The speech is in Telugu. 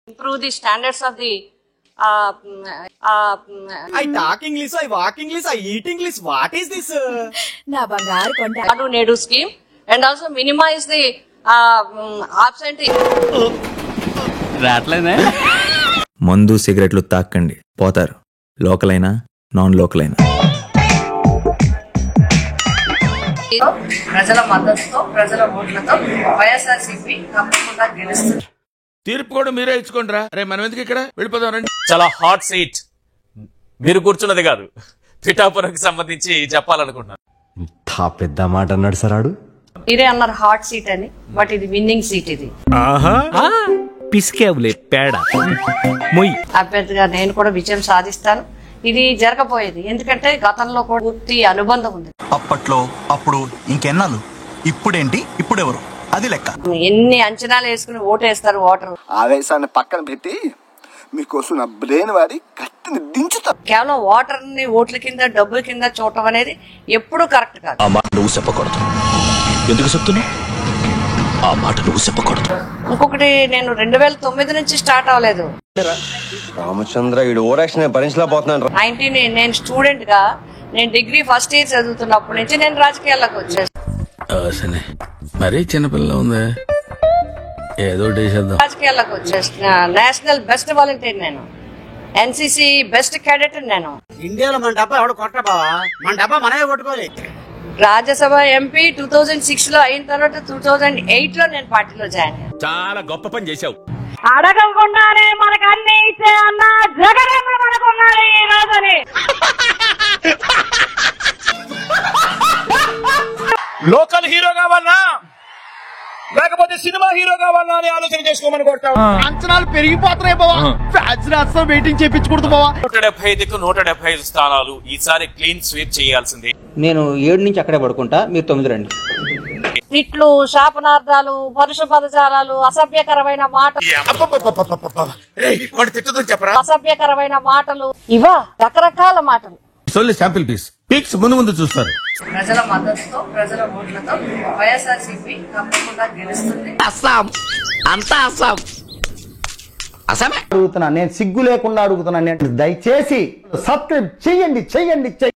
Improve the standards of the I talk English, I walk English, I eat English. What is this? నా బంగారు కొండ Nadu Nedu scheme, and also minimize the absentee. రాట్లేదే. మందు సిగరెట్లు తాక్కండి, పోతారు. లోకల్ అయినా నాన్ లోకల్ అయినా. ప్రజల మద్దతుతో ప్రజల ఓట్లతో వైఎస్ఆర్సీపీ తప్పకుండా గెలుస్తుంది. తీర్పు కూడా మీరే ఇచ్చుకోండిరా. రే మనం ఎందుకు ఇక్కడ వెళ్ళిపోదాం రండి. చాలా హాట్ సీట్ మీరు కూర్చున్నది కాదు, పిఠాపురంకి సంబంధించి చెప్పాలనుకుంటున్నాను. ఇంత పెద్ద మాట అన్నాడు సార్ ఆడు. మీరే అన్నారు హాట్ సీట్ అని, బట్ ఇది విన్నింగ్ సీట్. ఇది పిసికేవులే పేడ మొయ్. అభ్యర్థిగా నేను కూడా విజయం సాధిస్తాను. ఇది జరగబోయేది ఎందుకంటే గతంలో కూడా పూర్తి అనుబంధం ఉంది. అప్పట్లో అప్పుడు ఇంకెన్నాళ్ళు, ఇప్పుడేంటి ఇప్పుడెవరు, అది లెక్క. ఎన్ని అంచనాలు వేసుకుని ఓటేస్తారు ఓటరు. ఆవేశాన్ని పక్కన పెట్టి మీకోసం నా బ్రెయిన్ వాడి కత్తిని దించుతా. కేవలం ఓటర్ ని ఓట్ల కింద డబ్బుల కింద చూడటం అనేది ఎప్పుడూ కరెక్ట్ కాదు. ఆ మాట నువ్వు చెప్పకూడదు. ఎందుకు చెప్తున్నావు? ఆ మాట నువ్వు చెప్పకూడదు. ఇంకొకటి, నేను 2009 నుంచి స్టార్ట్ అవ్వలేదు. రామచంద్ర ఈ ఓరాక్షన్ భరించలేకపోతున్నాను. నేను స్టూడెంట్ గా, నేను డిగ్రీ ఫస్ట్ ఇయర్ చదువుతున్నప్పటి నుంచి నేను రాజకీయాల్లోకి వచ్చేసాను. మరీ చిన్నపిల్ల ఉందా, ఏదో రాజకీయాల్లోకి వచ్చేసిన నేషనల్ బెస్ట్ వాలంటీర్ నేను, ఎన్సీసీ బెస్ట్ క్యాడెట్ నేను. ఇండియాలో మన డబ్బా ఎవడు కొట్ట బావా, మన డబ్బా మనమే కొట్టుకోవాలి. రాజ్యసభ ఎంపీ 2006 లో అయిన తర్వాత 2008 లో నేను పార్టీలో జాయిన్ అయ్యాను. చాలా గొప్ప పని చేశావు. అడగకుండానే మనకు అన్ని ఇచ్చే అన్న జగన్ మనకున్నాడు ఈ రోజుని. లోకల్ హీరో కావాలన్నా లేకపోతే సినిమా హీరో కావాలన్నా అని ఆలోచన చేసుకోమని కొట్టావు. అంచనాలు పెరిగిపోతున్నాయి బావా, ఫ్యాన్స్ అసలు వెయిటింగ్ చేయించకూడదు బావా. 175కు 175 స్థానాలు ఈసారి క్లీన్ స్వీప్ చేయాల్సిందే. నేను 7 నుంచి అక్కడే పడుకుంటా, మీరు 9 రండి. తిట్లు, శాపనార్థాలు, పరుష పదజాలాలు, అసభ్యకరమైన మాటలు, చెప్పరా అసభ్యకరమైన మాటలు, ఇవా రకరకాల మాటలు. శాంపిల్ పీస్ పీక్స్ ముందు చూస్తారు. ప్రజల మద్దతుతో ప్రజల ఓట్లతో వైఎస్ఆర్సీపీ తప్పకుండా గెలుస్తుంది. అడుగుతున్నా, నేను సిగ్గు లేకుండా అడుగుతున్నా, దయచేసి సబ్స్క్రైబ్ చెయ్యండి.